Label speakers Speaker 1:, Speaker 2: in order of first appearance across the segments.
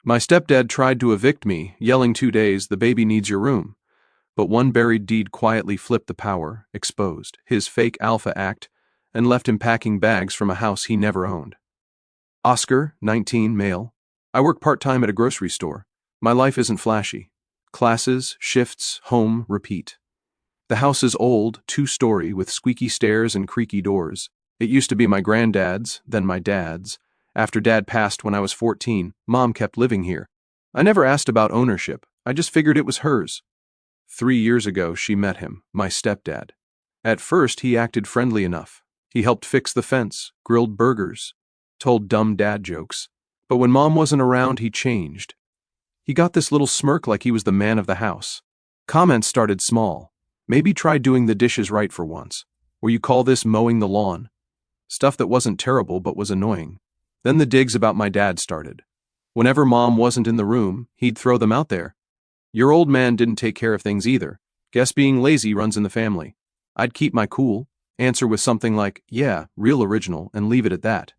Speaker 1: My stepdad tried to evict me, yelling 2 days, "The baby needs your room." But one buried deed quietly flipped the power, exposed his fake alpha act, and left him packing bags from a house he never owned. Oscar, 19, male. I work part-time at a grocery store. My life isn't flashy. Classes, shifts, home, repeat. The house is old, 2-story, with squeaky stairs and creaky doors. It used to be my granddad's, then my dad's. After Dad passed when I was 14, Mom kept living here. I never asked about ownership. I just figured it was hers. 3 years ago, she met him, my stepdad. At first, he acted friendly enough. He helped fix the fence, grilled burgers, told dumb dad jokes. But when Mom wasn't around, he changed. He got this little smirk like he was the man of the house. Comments started small. Maybe try doing the dishes right for once. Or you call this mowing the lawn? Stuff that wasn't terrible but was annoying. Then the digs about my dad started. Whenever Mom wasn't in the room, he'd throw them out there. "Your old man didn't take care of things either. Guess being lazy runs in the family." I'd keep my cool, answer with something like, "Yeah, real original," and leave it at that.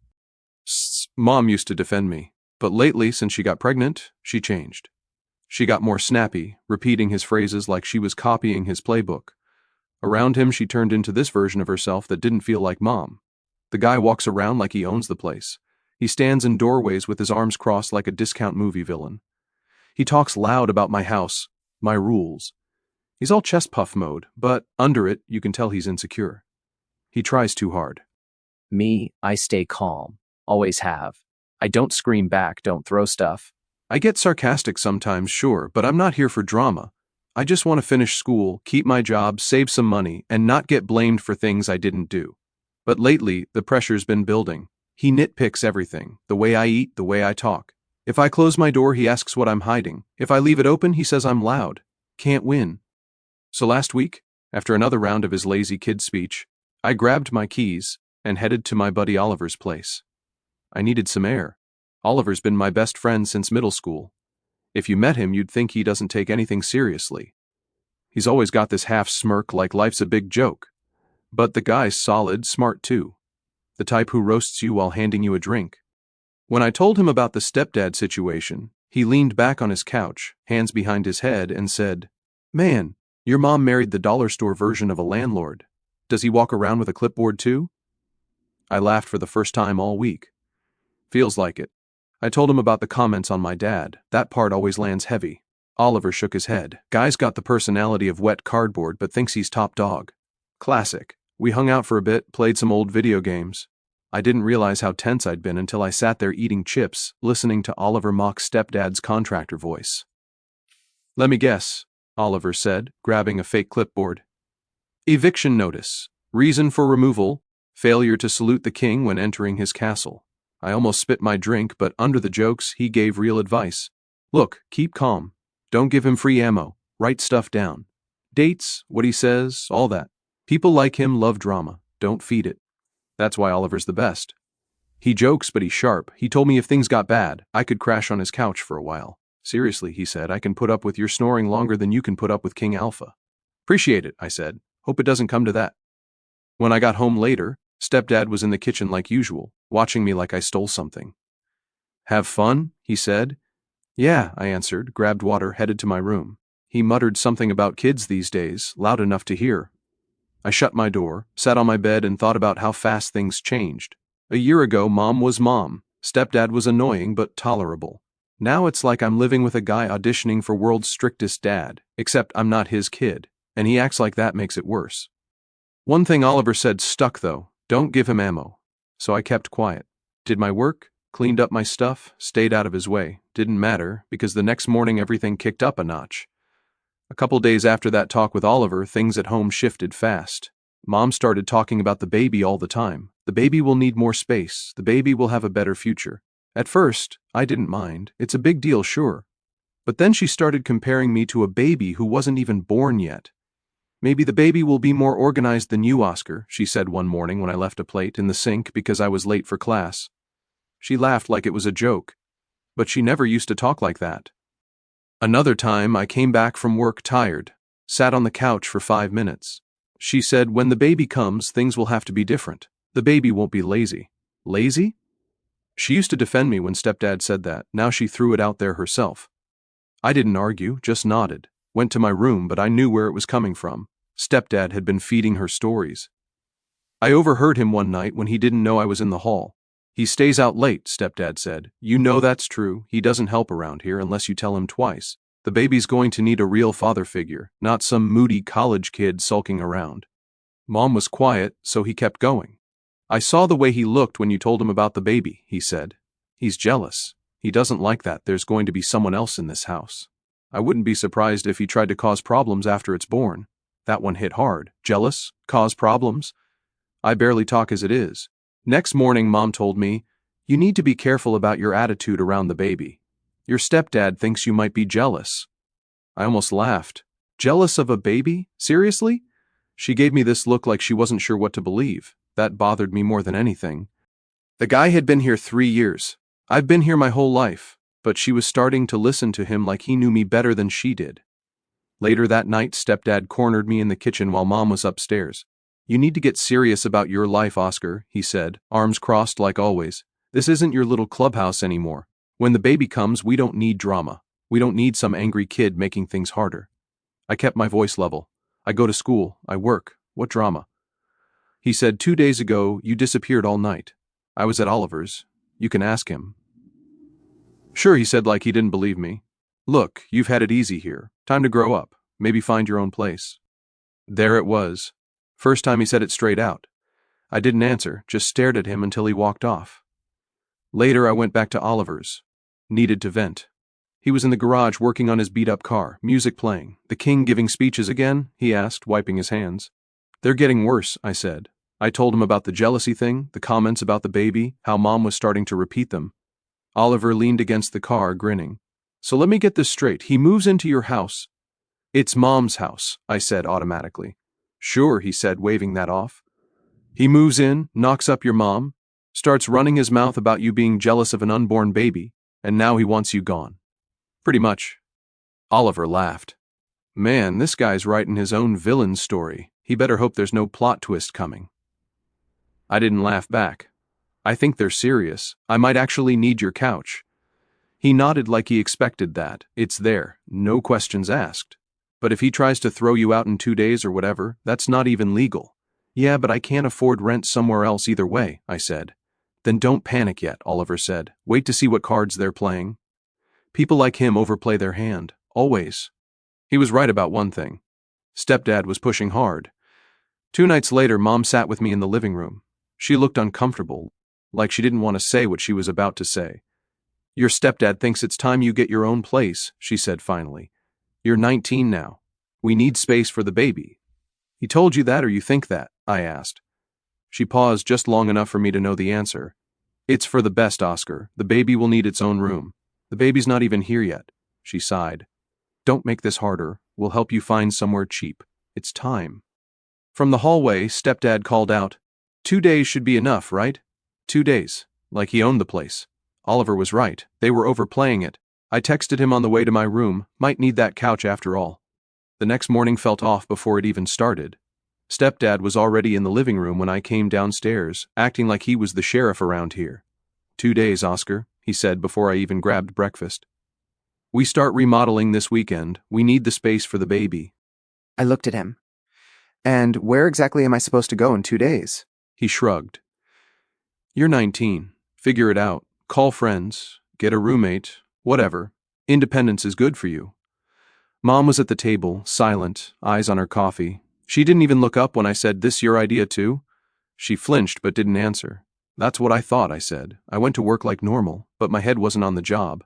Speaker 1: Mom used to defend me, but lately, since she got pregnant, she changed. She got more snappy, repeating his phrases like she was copying his playbook. Around him, she turned into this version of herself that didn't feel like Mom. The guy walks around like he owns the place. He stands in doorways with his arms crossed like a discount movie villain. He talks loud about my house, my rules. He's all chest puff mode, but under it, you can tell he's insecure. He tries too hard.
Speaker 2: Me, I stay calm. Always have. I don't scream back, don't throw stuff.
Speaker 1: I get sarcastic sometimes, sure, but I'm not here for drama. I just want to finish school, keep my job, save some money, and not get blamed for things I didn't do. But lately, the pressure's been building. He nitpicks everything, the way I eat, the way I talk. If I close my door, he asks what I'm hiding. If I leave it open, he says I'm loud. Can't win. So last week, after another round of his lazy kid speech, I grabbed my keys and headed to my buddy Oliver's place. I needed some air. Oliver's been my best friend since middle school. If you met him, you'd think he doesn't take anything seriously. He's always got this half smirk like life's a big joke. But the guy's solid, smart too. The type who roasts you while handing you a drink. When I told him about the stepdad situation, he leaned back on his couch, hands behind his head, and said, "Man, your mom married the dollar store version of a landlord. Does he walk around with a clipboard too?" I laughed for the first time all week. Feels like it. I told him about the comments on my dad. That part always lands heavy. Oliver shook his head. Guy's got the personality of wet cardboard but thinks he's top dog. Classic. We hung out for a bit, played some old video games. I didn't realize how tense I'd been until I sat there eating chips, listening to Oliver mock stepdad's contractor voice. "Let me guess," Oliver said, grabbing a fake clipboard. "Eviction notice. Reason for removal. Failure to salute the king when entering his castle." I almost spit my drink, but under the jokes, he gave real advice. "Look, keep calm. Don't give him free ammo. Write stuff down. Dates, what he says, all that. People like him love drama. Don't feed it. That's why Oliver's the best. He jokes, but he's sharp. He told me if things got bad, I could crash on his couch for a while. Seriously, he said, I can put up with your snoring longer than you can put up with King Alpha." "Appreciate it," I said. "Hope it doesn't come to that." When I got home later, Stepdad was in the kitchen like usual, watching me like I stole something. "Have fun?" he said. "Yeah," I answered, grabbed water, headed to my room. He muttered something about kids these days, loud enough to hear. I shut my door, sat on my bed, and thought about how fast things changed. A year ago, Mom was Mom. Stepdad was annoying but tolerable. Now it's like I'm living with a guy auditioning for world's strictest dad, except I'm not his kid, and he acts like that makes it worse. One thing Oliver said stuck though: don't give him ammo. So I kept quiet. Did my work, cleaned up my stuff, stayed out of his way. Didn't matter, because the next morning everything kicked up a notch. A couple days after that talk with Oliver, things at home shifted fast. Mom started talking about the baby all the time. The baby will need more space. The baby will have a better future. At first, I didn't mind. It's a big deal, sure. But then she started comparing me to a baby who wasn't even born yet. "Maybe the baby will be more organized than you, Oscar," she said one morning when I left a plate in the sink because I was late for class. She laughed like it was a joke, but she never used to talk like that. Another time, I came back from work tired, sat on the couch for 5 minutes. She said, "When the baby comes, things will have to be different. The baby won't be lazy." Lazy? She used to defend me when Stepdad said that, now she threw it out there herself. I didn't argue, just nodded. Went to my room, but I knew where it was coming from. Stepdad had been feeding her stories. I overheard him one night when he didn't know I was in the hall. He stays out late, Stepdad said. You know that's true. He doesn't help around here unless you tell him twice. The baby's going to need a real father figure, not some moody college kid sulking around. Mom was quiet, so he kept going. I saw the way he looked when you told him about the baby, he said. He's jealous. He doesn't like that there's going to be someone else in this house. I wouldn't be surprised if he tried to cause problems after it's born. That one hit hard. Jealous? Cause problems? I barely talk as it is. Next morning, Mom told me, you need to be careful about your attitude around the baby. Your stepdad thinks you might be jealous. I almost laughed. Jealous of a baby? Seriously? She gave me this look like she wasn't sure what to believe. That bothered me more than anything. The guy had been here 3 years. I've been here my whole life, but she was starting to listen to him like he knew me better than she did. Later that night, Stepdad cornered me in the kitchen while Mom was upstairs. You need to get serious about your life, Oscar, he said, arms crossed like always. This isn't your little clubhouse anymore. When the baby comes, we don't need drama. We don't need some angry kid making things harder. I kept my voice level. I go to school. I work. What drama? He said, 2 days ago, you disappeared all night. I was at Oliver's. You can ask him. Sure, he said like he didn't believe me. Look, you've had it easy here. Time to grow up. Maybe find your own place. There it was. First time he said it straight out. I didn't answer, just stared at him until he walked off. Later I went back to Oliver's. Needed to vent. He was in the garage working on his beat-up car, music playing. The king giving speeches again? He asked, wiping his hands. They're getting worse, I said. I told him about the jealousy thing, the comments about the baby, how Mom was starting to repeat them. Oliver leaned against the car, grinning. So let me get this straight. He moves into your house. It's Mom's house, I said automatically. Sure, he said, waving that off. He moves in, knocks up your mom, starts running his mouth about you being jealous of an unborn baby, and now he wants you gone. Pretty much. Oliver laughed. Man, this guy's writing his own villain story. He better hope there's no plot twist coming. I didn't laugh back. I think they're serious. I might actually need your couch. He nodded like he expected that. It's there, no questions asked. But if he tries to throw you out in 2 days or whatever, that's not even legal. Yeah, but I can't afford rent somewhere else either way, I said. Then don't panic yet, Oliver said. Wait to see what cards they're playing. People like him overplay their hand, always. He was right about one thing. Stepdad was pushing hard. 2 nights later, Mom sat with me in the living room. She looked uncomfortable, like she didn't want to say what she was about to say. Your stepdad thinks it's time you get your own place, she said finally. You're 19 now. We need space for the baby. He told you that or you think that? I asked. She paused just long enough for me to know the answer. It's for the best, Oscar. The baby will need its own room. The baby's not even here yet. She sighed. Don't make this harder. We'll help you find somewhere cheap. It's time. From the hallway, Stepdad called out, 2 days should be enough, right? 2 days. Like he owned the place. Oliver was right. They were overplaying it. I texted him on the way to my room, might need that couch after all. The next morning felt off before it even started. Stepdad was already in the living room when I came downstairs, acting like he was the sheriff around here. 2 days, Oscar, he said before I even grabbed breakfast. We start remodeling this weekend. We need the space for the baby.
Speaker 3: I looked at him. And where exactly am I supposed to go in 2 days?
Speaker 1: He shrugged. You're 19. Figure it out. Call friends. Get a roommate. Whatever. Independence is good for you. Mom was at the table, silent, eyes on her coffee. She didn't even look up when I said, "This your idea too?" She flinched but didn't answer. That's what I thought, I said. I went to work like normal, but my head wasn't on the job.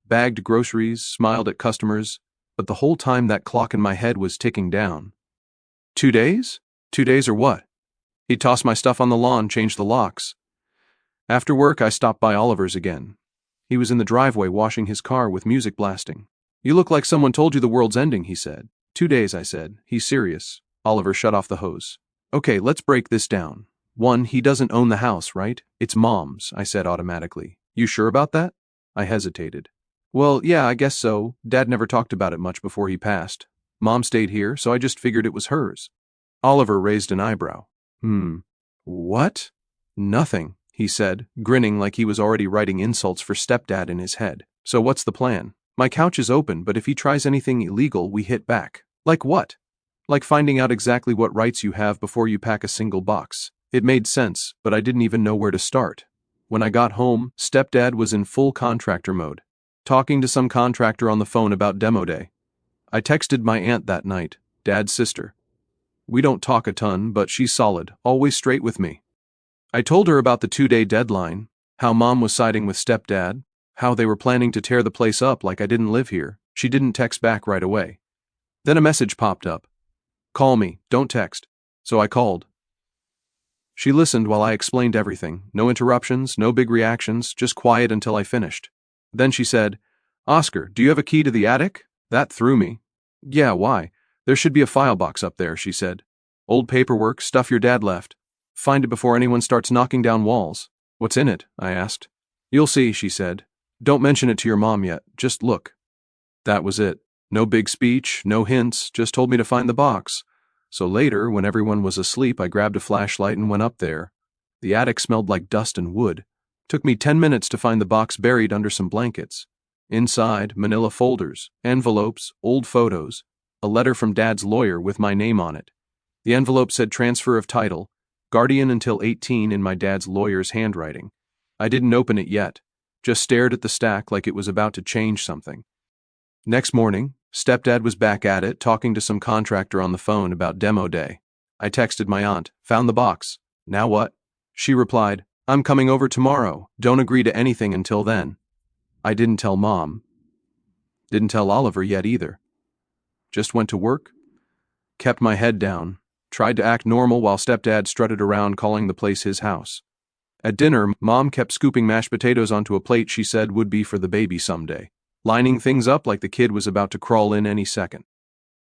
Speaker 1: Bagged groceries, smiled at customers, but the whole time that clock in my head was ticking down. 2 days? 2 days or what? He tossed my stuff on the lawn, changed the locks. After work, I stopped by Oliver's again. He was in the driveway washing his car with music blasting. You look like someone told you the world's ending, he said. 2 days, I said. He's serious. Oliver shut off the hose. Okay, let's break this down. 1, he doesn't own the house, right? It's Mom's, I said automatically. You sure about that? I hesitated. Well, yeah, I guess so. Dad never talked about it much before he passed. Mom stayed here, so I just figured it was hers. Oliver raised an eyebrow. What? Nothing. he said, grinning like he was already writing insults for Stepdad in his head. So what's the plan? My couch is open, but if he tries anything illegal, we hit back. Like what? Like finding out exactly what rights you have before you pack a single box. It made sense, but I didn't even know where to start. When I got home, Stepdad was in full contractor mode, talking to some contractor on the phone about demo day. I texted my aunt that night, Dad's sister. We don't talk a ton, but she's solid, always straight with me. I told her about the 2-day deadline, how Mom was siding with Stepdad, how they were planning to tear the place up like I didn't live here. She didn't text back right away. Then a message popped up. Call me, don't text. So I called. She listened while I explained everything. No interruptions, no big reactions, just quiet until I finished. Then she said, Oscar, do you have a key to the attic? That threw me. Yeah, why? There should be a file box up there, she said. Old paperwork, stuff your dad left. Find it before anyone starts knocking down walls. What's in it? I asked. You'll see, she said. Don't mention it to your mom yet, just look. That was it. No big speech, no hints, just told me to find the box. So later, when everyone was asleep, I grabbed a flashlight and went up there. The attic smelled like dust and wood. Took me 10 minutes to find the box buried under some blankets. Inside, manila folders, envelopes, old photos, a letter from Dad's lawyer with my name on it. The envelope said transfer of title, guardian until 18 in my dad's lawyer's handwriting. I didn't open it yet, just stared at the stack like it was about to change something. Next morning, Stepdad was back at it, talking to some contractor on the phone about demo day. I texted my aunt, found the box. Now what? She replied, I'm coming over tomorrow. Don't agree to anything until then. I didn't tell Mom. Didn't tell Oliver yet either. Just went to work. Kept my head down. Tried to act normal while Stepdad strutted around calling the place his house. At dinner, Mom kept scooping mashed potatoes onto a plate she said would be for the baby someday, lining things up like the kid was about to crawl in any second.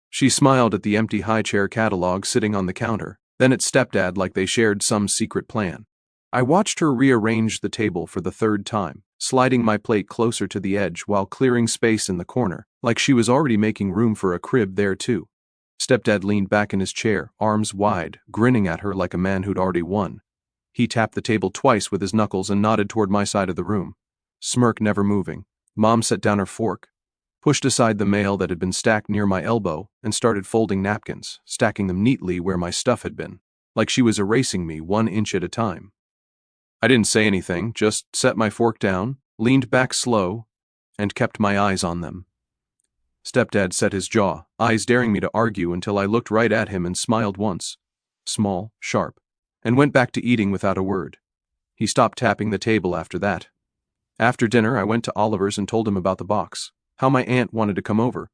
Speaker 1: She smiled at the empty high-chair catalog sitting on the counter, then at Stepdad like they shared some secret plan. I watched her rearrange the table for the third time, sliding my plate closer to the edge while clearing space in the corner, like she was already making room for a crib there too. Stepdad leaned back in his chair, arms wide, grinning at her like a man who'd already won. He tapped the table twice with his knuckles and nodded toward my side of the room. Smirk never moving. Mom set down her fork, pushed aside the mail that had been stacked near my elbow, and started folding napkins, stacking them neatly where my stuff had been, like she was erasing me 1 inch at a time. I didn't say anything, just set my fork down, leaned back slow, and kept my eyes on them. Stepdad set his jaw, eyes daring me to argue until I looked right at him and smiled once, small, sharp, and went back to eating without a word. He stopped tapping the table after that. After dinner, I went to Oliver's and told him about the box, how my aunt wanted to come over.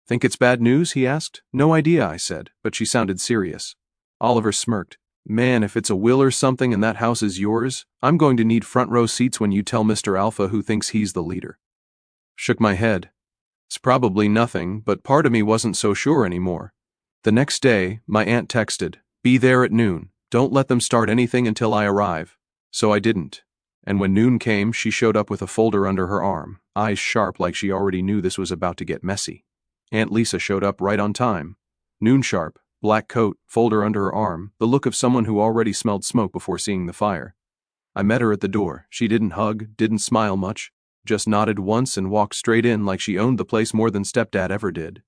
Speaker 1: Think it's bad news, he asked. No idea, I said, but she sounded serious. Oliver smirked. Man, if it's a will or something and that house is yours, I'm going to need front row seats when you tell Mr. Alpha who thinks he's the leader. Shook my head. It's probably nothing, but part of me wasn't so sure anymore. The next day, my aunt texted, be there at noon. Don't let them start anything until I arrive. So I didn't. And when noon came, she showed up with a folder under her arm, eyes sharp like she already knew this was about to get messy. Aunt Lisa showed up right on time. Noon sharp, black coat, folder under her arm, the look of someone who already smelled smoke before seeing the fire. I met her at the door. She didn't hug, didn't smile much, just nodded once and walked straight in like she owned the place more than Stepdad ever did.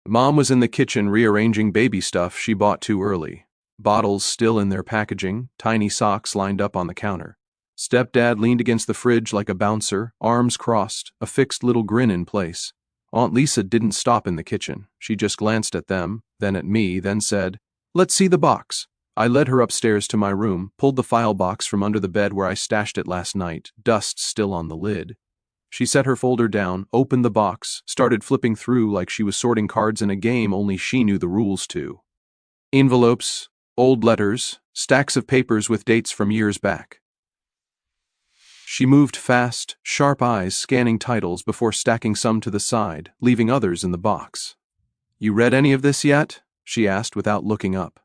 Speaker 1: Mom was in the kitchen rearranging baby stuff she bought too early. Bottles still in their packaging, tiny socks lined up on the counter. Stepdad leaned against the fridge like a bouncer, arms crossed, a fixed little grin in place. Aunt Lisa didn't stop in the kitchen. She just glanced at them, then at me, then said, let's see the box. I led her upstairs to my room, pulled the file box from under the bed where I stashed it last night, dust still on the lid. She set her folder down, opened the box, started flipping through like she was sorting cards in a game only she knew the rules to. Envelopes, old letters, stacks of papers with dates from years back. She moved fast, sharp eyes scanning titles before stacking some to the side, leaving others in the box. You read any of this yet? She asked without looking up.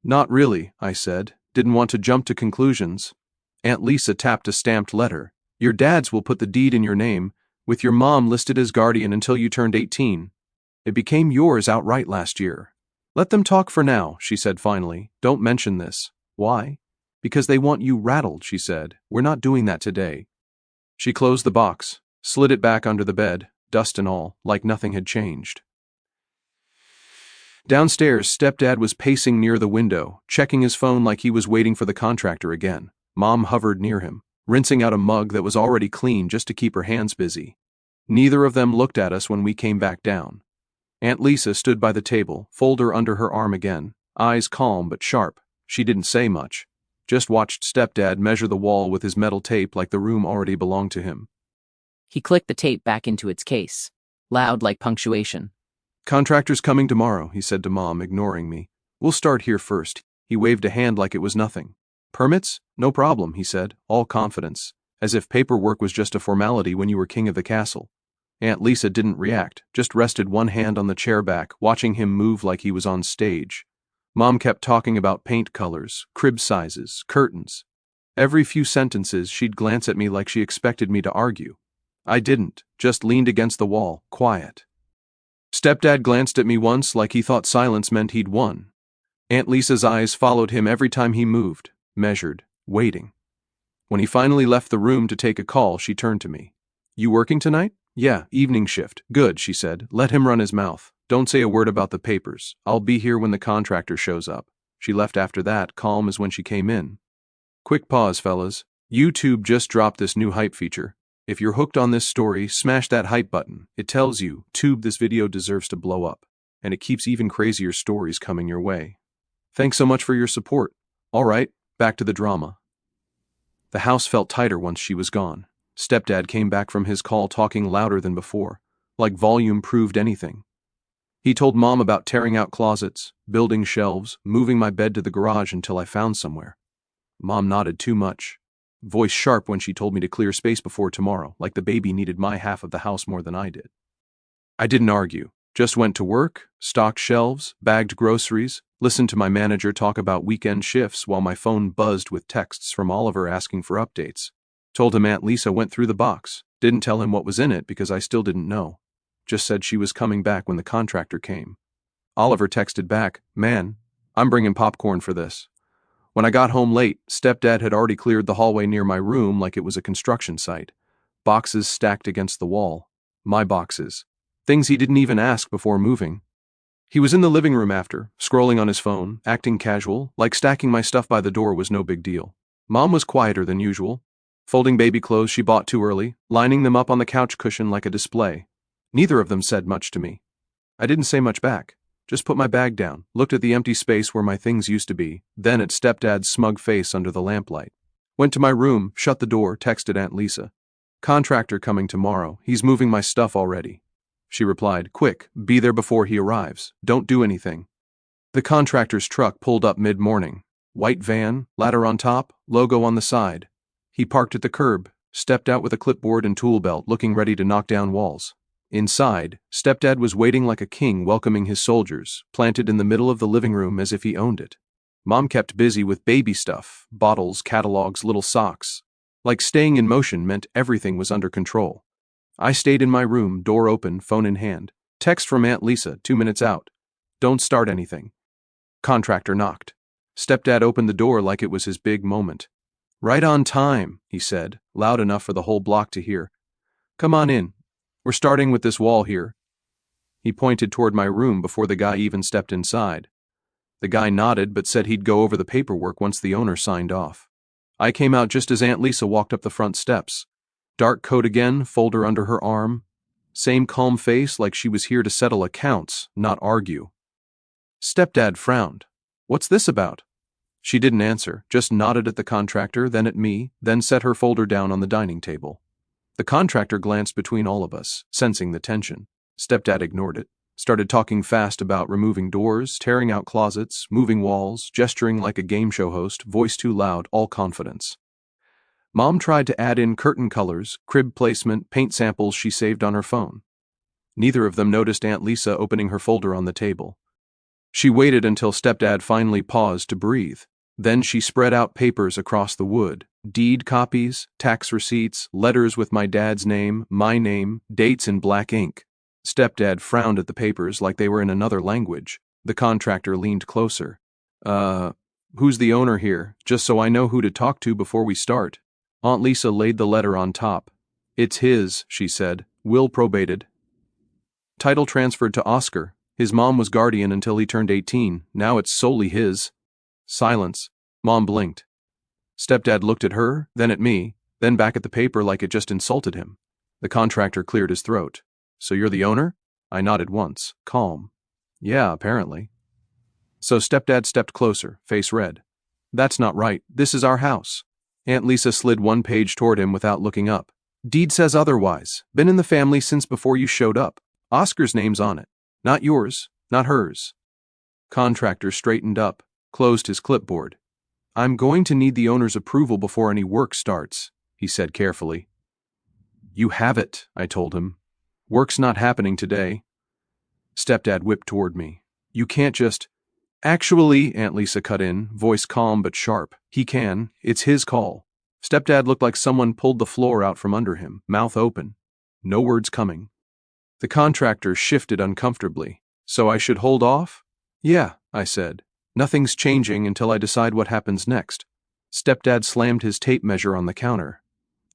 Speaker 1: Not really, I said. Didn't want to jump to conclusions. Aunt Lisa tapped a stamped letter. Your dads will put the deed in your name, with your mom listed as guardian until you turned 18. It became yours outright last year. Let them talk for now, she said finally. Don't mention this. Why? Because they want you rattled, she said. We're not doing that today. She closed the box, slid it back under the bed, dust and all, like nothing had changed. Downstairs, Stepdad was pacing near the window, checking his phone like he was waiting for the contractor again. Mom hovered near him, rinsing out a mug that was already clean just to keep her hands busy. Neither of them looked at us when we came back down. Aunt Lisa stood by the table, folder under her arm again, eyes calm but sharp. She didn't say much, just watched Stepdad measure the wall with his metal tape like the room already belonged to him.
Speaker 4: He clicked the tape back into its case, loud like punctuation.
Speaker 1: Contractor's coming tomorrow, he said to Mom, ignoring me. We'll start here first. He waved a hand like it was nothing. Permits? No problem, he said, all confidence, as if paperwork was just a formality when you were king of the castle. Aunt Lisa didn't react, just rested one hand on the chair back, watching him move like he was on stage. Mom kept talking about paint colors, crib sizes, curtains. Every few sentences she'd glance at me like she expected me to argue. I didn't, just leaned against the wall, quiet. Stepdad glanced at me once like he thought silence meant he'd won. Aunt Lisa's eyes followed him every time he moved, measured, waiting. When he finally left the room to take a call, she turned to me. You working tonight? Yeah, evening shift. Good, she said. Let him run his mouth. Don't say a word about the papers. I'll be here when the contractor shows up. She left after that, calm as when she came in. Quick pause, fellas. YouTube just dropped this new hype feature. If you're hooked on this story, smash that hype button. It tells you, Tube, this video deserves to blow up. And it keeps even crazier stories coming your way. Thanks so much for your support. All right, back to the drama. The house felt tighter once she was gone. Stepdad came back from his call talking louder than before, like volume proved anything. He told Mom about tearing out closets, building shelves, moving my bed to the garage until I found somewhere. Mom nodded too much, voice sharp when she told me to clear space before tomorrow, like the baby needed my half of the house more than I did. I didn't argue, just went to work, stocked shelves, bagged groceries, listened to my manager talk about weekend shifts while my phone buzzed with texts from Oliver asking for updates. Told him Aunt Lisa went through the box, didn't tell him what was in it because I still didn't know. Just said she was coming back when the contractor came. Oliver texted back, Man, I'm bringing popcorn for this. When I got home late, Stepdad had already cleared the hallway near my room like it was a construction site. Boxes stacked against the wall. My boxes. Things he didn't even ask before moving. He was in the living room after, scrolling on his phone, acting casual, like stacking my stuff by the door was no big deal. Mom was quieter than usual, folding baby clothes she bought too early, lining them up on the couch cushion like a display. Neither of them said much to me. I didn't say much back, just put my bag down, looked at the empty space where my things used to be, then at Stepdad's smug face under the lamplight. Went to my room, shut the door, texted Aunt Lisa. Contractor coming tomorrow, he's moving my stuff already. She replied, Quick, be there before he arrives, don't do anything. The contractor's truck pulled up mid-morning. White van, ladder on top, logo on the side. He parked at the curb, stepped out with a clipboard and tool belt, looking ready to knock down walls. Inside, Stepdad was waiting like a king welcoming his soldiers, planted in the middle of the living room as if he owned it. Mom kept busy with baby stuff, bottles, catalogs, little socks. Like staying in motion meant everything was under control. I stayed in my room, door open, phone in hand. Text from Aunt Lisa, 2 minutes out. Don't start anything. Contractor knocked. Stepdad opened the door like it was his big moment. Right on time, he said, loud enough for the whole block to hear. Come on in. We're starting with this wall here. He pointed toward my room before the guy even stepped inside. The guy nodded but said he'd go over the paperwork once the owner signed off. I came out just as Aunt Lisa walked up the front steps. Dark coat again, folder under her arm. Same calm face like she was here to settle accounts, not argue. Stepdad frowned. What's this about? She didn't answer, just nodded at the contractor, then at me, then set her folder down on the dining table. The contractor glanced between all of us, sensing the tension. Stepdad ignored it, started talking fast about removing doors, tearing out closets, moving walls, gesturing like a game show host, voice too loud, all confidence. Mom tried to add in curtain colors, crib placement, paint samples she saved on her phone. Neither of them noticed Aunt Lisa opening her folder on the table. She waited until Stepdad finally paused to breathe. Then she spread out papers across the wood. Deed copies, tax receipts, letters with my dad's name, my name, dates in black ink. Stepdad frowned at the papers like they were in another language. The contractor leaned closer. Who's the owner here, just so I know who to talk to before we start? Aunt Lisa laid the letter on top. It's his, she said. Will probated. Title transferred to Oscar. His mom was guardian until he turned 18. Now it's solely his. Silence. Mom blinked. Stepdad looked at her, then at me, then back at the paper like it just insulted him. The contractor cleared his throat. So you're the owner? I nodded once, calm. Yeah, apparently. So Stepdad stepped closer, face red. That's not right. This is our house. Aunt Lisa slid one page toward him without looking up. Deed says otherwise. Been in the family since before you showed up. Oscar's name's on it. Not yours, not hers. Contractor straightened up, closed his clipboard. I'm going to need the owner's approval before any work starts, he said carefully. You have it, I told him. Work's not happening today. Stepdad whipped toward me. You can't just… Actually, Aunt Lisa cut in, voice calm but sharp. He can. It's his call. Stepdad looked like someone pulled the floor out from under him, mouth open. No words coming. The contractor shifted uncomfortably. So I should hold off? Yeah, I said. Nothing's changing until I decide what happens next. Stepdad slammed his tape measure on the counter.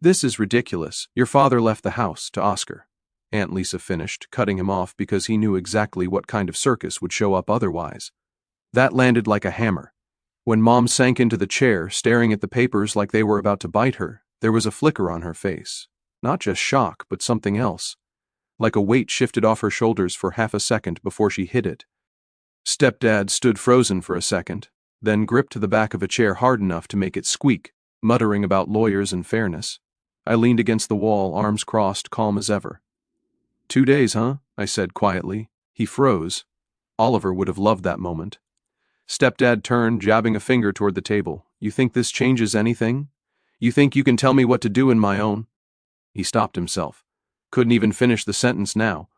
Speaker 1: This is ridiculous. Your father left the house to Oscar. Aunt Lisa finished, cutting him off because he knew exactly what kind of circus would show up otherwise. That landed like a hammer. When Mom sank into the chair, staring at the papers like they were about to bite her, there was a flicker on her face. Not just shock, but something else. Like a weight shifted off her shoulders for half a second before she hit it. Stepdad stood frozen for a second, then gripped the back of a chair hard enough to make it squeak, muttering about lawyers and fairness. I leaned against the wall, arms crossed, calm as ever. 2 days, huh? I said quietly. He froze. Oliver would have loved that moment. Stepdad turned, jabbing a finger toward the table. You think this changes anything? You think you can tell me what to do in my own? He stopped himself. Couldn't even finish the sentence now.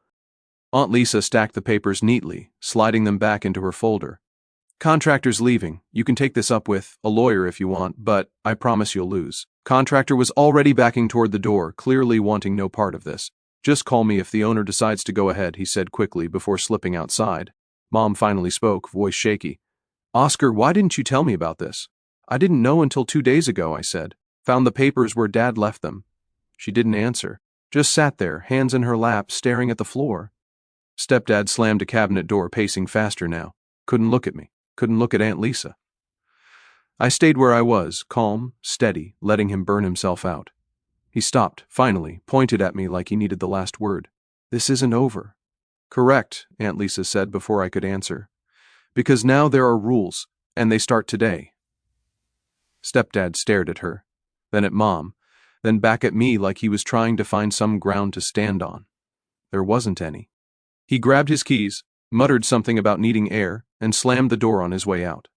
Speaker 1: Aunt Lisa stacked the papers neatly, sliding them back into her folder. Contractor's leaving. You can take this up with a lawyer if you want, but I promise you'll lose. Contractor was already backing toward the door, clearly wanting no part of this. Just call me if the owner decides to go ahead, he said quickly before slipping outside. Mom finally spoke, voice shaky. Oscar, why didn't you tell me about this? I didn't know until 2 days ago, I said. Found the papers where Dad left them. She didn't answer. Just sat there, hands in her lap, staring at the floor. Stepdad slammed a cabinet door, pacing faster now. Couldn't look at me. Couldn't look at Aunt Lisa. I stayed where I was, calm, steady, letting him burn himself out. He stopped, finally, pointed at me like he needed the last word. This isn't over. Correct, Aunt Lisa said before I could answer. Because now there are rules, and they start today. Stepdad stared at her, then at Mom, then back at me like he was trying to find some ground to stand on. There wasn't any. He grabbed his keys, muttered something about needing air, and slammed the door on his way out.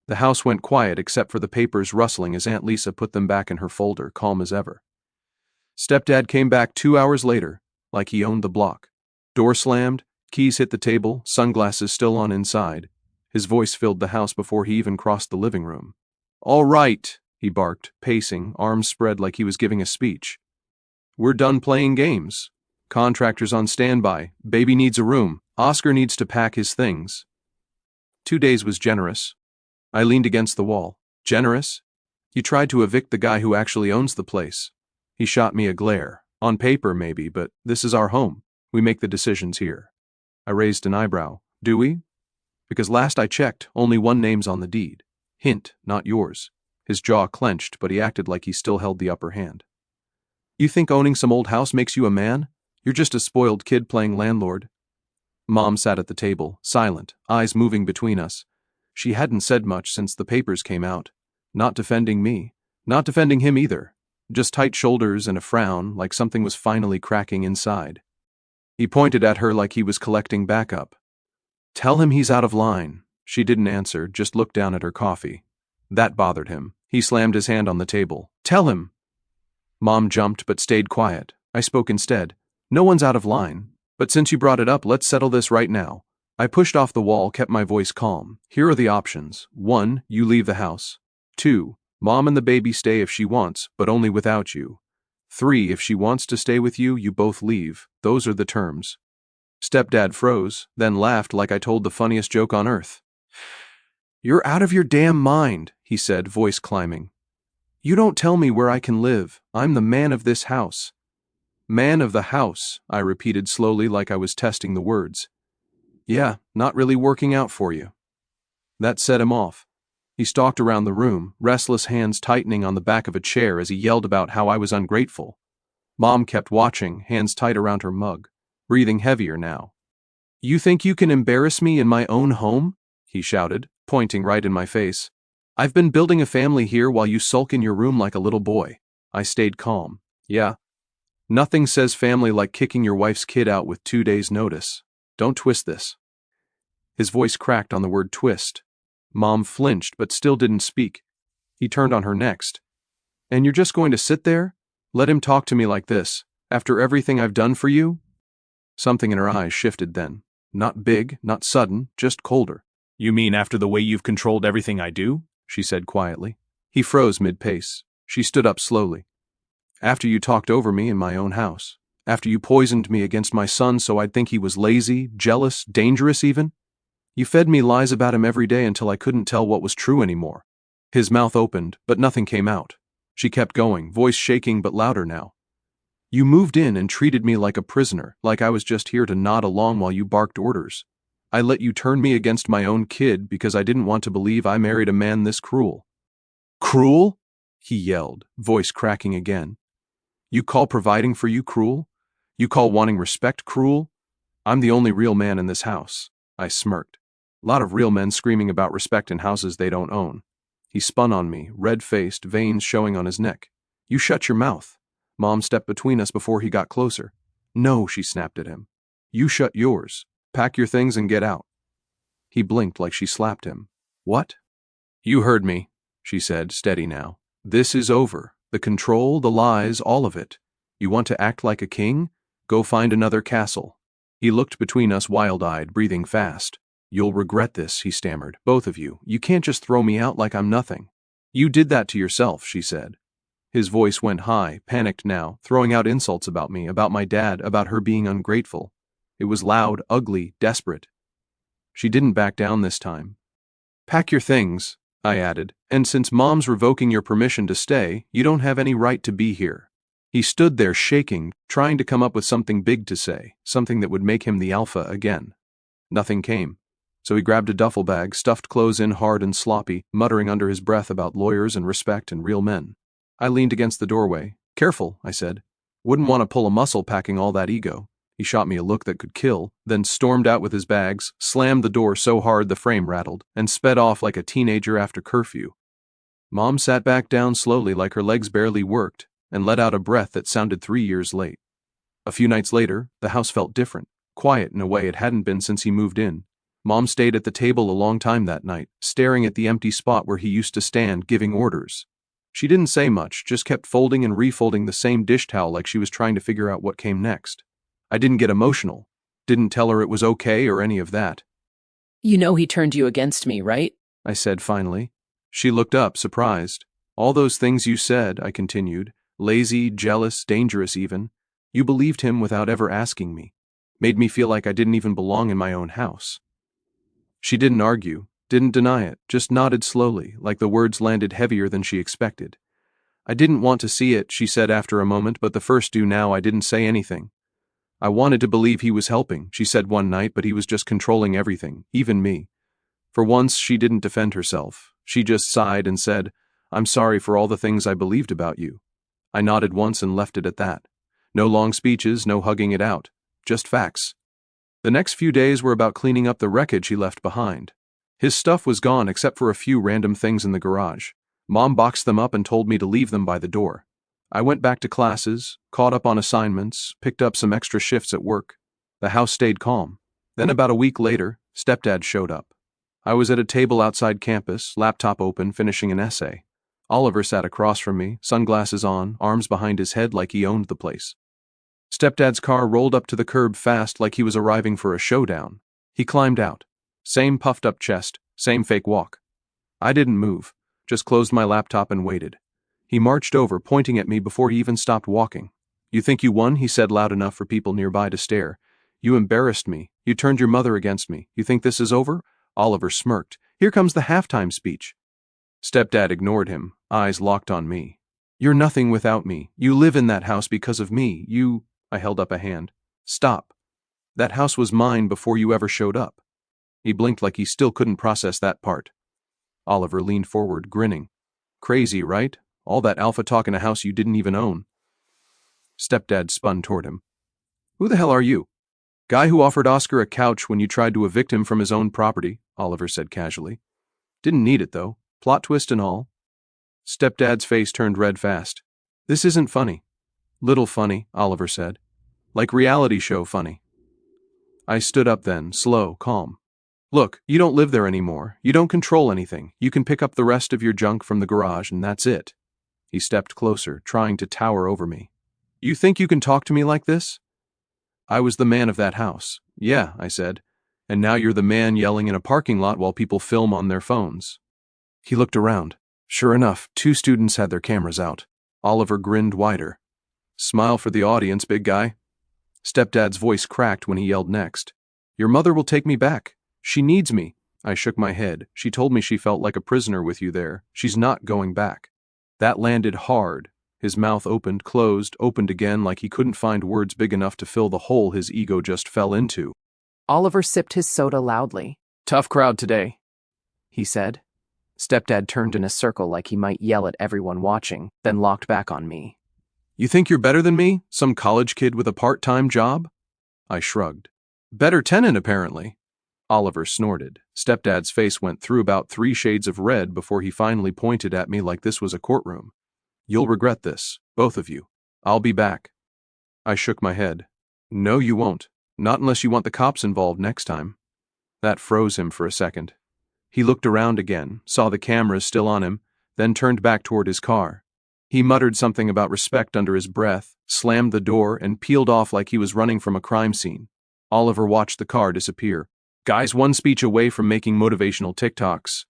Speaker 1: The house went quiet except for the papers rustling as Aunt Lisa put them back in her folder, calm as ever. Stepdad came back 2 hours later, like he owned the block. Door slammed, keys hit the table, sunglasses still on inside. His voice filled the house before he even crossed the living room. All right, he barked, pacing, arms spread like he was giving a speech. We're done playing games. Contractor's on standby. Baby needs a room. Oscar needs to pack his things. 2 days was generous. I leaned against the wall. Generous? You tried to evict the guy who actually owns the place. He shot me a glare. On paper, maybe, but this is our home. We make the decisions here. I raised an eyebrow. Do we? Because last I checked, only one name's on the deed. Hint, not yours. His jaw clenched, but he acted like he still held the upper hand. You think owning some old house makes you a man? You're just a spoiled kid playing landlord. Mom sat at the table, silent, eyes moving between us. She hadn't said much since the papers came out. Not defending me. Not defending him either. Just tight shoulders and a frown, like something was finally cracking inside. He pointed at her like he was collecting backup. Tell him he's out of line. She didn't answer, just looked down at her coffee. That bothered him. He slammed his hand on the table. Tell him! Mom jumped but stayed quiet. I spoke instead. No one's out of line. But since you brought it up, let's settle this right now. I pushed off the wall, kept my voice calm. Here are the options. 1, you leave the house. 2, Mom and the baby stay if she wants, but only without you. 3, if she wants to stay with you, you both leave. Those are the terms. Stepdad froze, then laughed like I told the funniest joke on earth. You're out of your damn mind, he said, voice climbing. You don't tell me where I can live. I'm the man of this house. Man of the house, I repeated slowly like I was testing the words. Yeah, not really working out for you. That set him off. He stalked around the room, restless hands tightening on the back of a chair as he yelled about how I was ungrateful. Mom kept watching, hands tight around her mug, breathing heavier now. You think you can embarrass me in my own home? He shouted, pointing right in my face. I've been building a family here while you sulk in your room like a little boy. I stayed calm. Yeah. Nothing says family like kicking your wife's kid out with 2 days' notice. Don't twist this. His voice cracked on the word twist. Mom flinched but still didn't speak. He turned on her next. And you're just going to sit there? Let him talk to me like this, after everything I've done for you? Something in her eyes shifted then. Not big, not sudden, just colder. You mean after the way you've controlled everything I do? She said quietly. He froze mid-pace. She stood up slowly. After you talked over me in my own house. After you poisoned me against my son so I'd think he was lazy, jealous, dangerous even. You fed me lies about him every day until I couldn't tell what was true anymore. His mouth opened, but nothing came out. She kept going, voice shaking but louder now. You moved in and treated me like a prisoner, like I was just here to nod along while you barked orders. I let you turn me against my own kid because I didn't want to believe I married a man this cruel. Cruel? He yelled, voice cracking again. You call providing for you cruel? You call wanting respect cruel? I'm the only real man in this house. I smirked. A lot of real men screaming about respect in houses they don't own. He spun on me, red-faced, veins showing on his neck. You shut your mouth. Mom stepped between us before he got closer. No, she snapped at him. You shut yours. Pack your things and get out. He blinked like she slapped him. What? You heard me, she said, steady now. This is over. The control, the lies, all of it. You want to act like a king? Go find another castle. He looked between us wild-eyed, breathing fast. You'll regret this, he stammered. Both of you. You can't just throw me out like I'm nothing. You did that to yourself, she said. His voice went high, panicked now, throwing out insults about me, about my dad, about her being ungrateful. It was loud, ugly, desperate. She didn't back down this time. Pack your things, I added, and since Mom's revoking your permission to stay, you don't have any right to be here. He stood there shaking, trying to come up with something big to say, something that would make him the alpha again. Nothing came. So he grabbed a duffel bag, stuffed clothes in hard and sloppy, muttering under his breath about lawyers and respect and real men. I leaned against the doorway. Careful, I said. Wouldn't want to pull a muscle packing all that ego. He shot me a look that could kill, then stormed out with his bags, slammed the door so hard the frame rattled, and sped off like a teenager after curfew. Mom sat back down slowly like her legs barely worked, and let out a breath that sounded 3 years late. A few nights later, the house felt different, quiet in a way it hadn't been since he moved in. Mom stayed at the table a long time that night, staring at the empty spot where he used to stand giving orders. She didn't say much, just kept folding and refolding the same dish towel like she was trying to figure out what came next. I didn't get emotional, didn't tell her it was okay or any of that.
Speaker 4: You know he turned you against me, right?
Speaker 1: I said finally. She looked up, surprised. All those things you said, I continued, lazy, jealous, dangerous even. You believed him without ever asking me. Made me feel like I didn't even belong in my own house. She didn't argue, didn't deny it, just nodded slowly, like the words landed heavier than she expected. I didn't want to see it, she said after a moment, but the first due now I didn't say anything. I wanted to believe he was helping, she said one night, but he was just controlling everything, even me. For once, she didn't defend herself. She just sighed and said, I'm sorry for all the things I believed about you. I nodded once and left it at that. No long speeches, no hugging it out. Just facts. The next few days were about cleaning up the wreckage he left behind. His stuff was gone except for a few random things in the garage. Mom boxed them up and told me to leave them by the door. I went back to classes, caught up on assignments, picked up some extra shifts at work. The house stayed calm. Then about a week later, Stepdad showed up. I was at a table outside campus, laptop open, finishing an essay. Oliver sat across from me, sunglasses on, arms behind his head like he owned the place. Stepdad's car rolled up to the curb fast like he was arriving for a showdown. He climbed out. Same puffed-up chest, same fake walk. I didn't move, just closed my laptop and waited. He marched over, pointing at me before he even stopped walking. You think you won? He said loud enough for people nearby to stare. You embarrassed me. You turned your mother against me. You think this is over? Oliver smirked. Here comes the halftime speech. Stepdad ignored him, eyes locked on me. You're nothing without me. You live in that house because of me. I held up a hand. Stop. That house was mine before you ever showed up. He blinked like he still couldn't process that part. Oliver leaned forward, grinning. Crazy, right? All that alpha talk in a house you didn't even own. Stepdad spun toward him. Who the hell are you? Guy who offered Oscar a couch when you tried to evict him from his own property, Oliver said casually. Didn't need it, though. Plot twist and all. Stepdad's face turned red fast. This isn't funny. Little funny, Oliver said. Like reality show funny. I stood up then, slow, calm. Look, you don't live there anymore. You don't control anything. You can pick up the rest of your junk from the garage and that's it. He stepped closer, trying to tower over me. You think you can talk to me like this? I was the man of that house. Yeah, I said. And now you're the man yelling in a parking lot while people film on their phones. He looked around. Sure enough, 2 students had their cameras out. Oliver grinned wider. Smile for the audience, big guy. Stepdad's voice cracked when he yelled next. Your mother will take me back. She needs me. I shook my head. She told me she felt like a prisoner with you there. She's not going back. That landed hard. His mouth opened, closed, opened again like he couldn't find words big enough to fill the hole his ego just fell into.
Speaker 2: Oliver sipped his soda loudly. Tough crowd today, he said. Stepdad turned in a circle like he might yell at everyone watching, then locked back on me.
Speaker 1: You think you're better than me? Some college kid with a part-time job? I shrugged. Better tenant, apparently. Oliver snorted. Stepdad's face went through about 3 shades of red before he finally pointed at me like this was a courtroom. You'll regret this, both of you. I'll be back. I shook my head. No, you won't. Not unless you want the cops involved next time. That froze him for a second. He looked around again, saw the cameras still on him, then turned back toward his car. He muttered something about respect under his breath, slammed the door, and peeled off like he was running from a crime scene. Oliver watched the car disappear. Guy's one speech away from making motivational TikToks.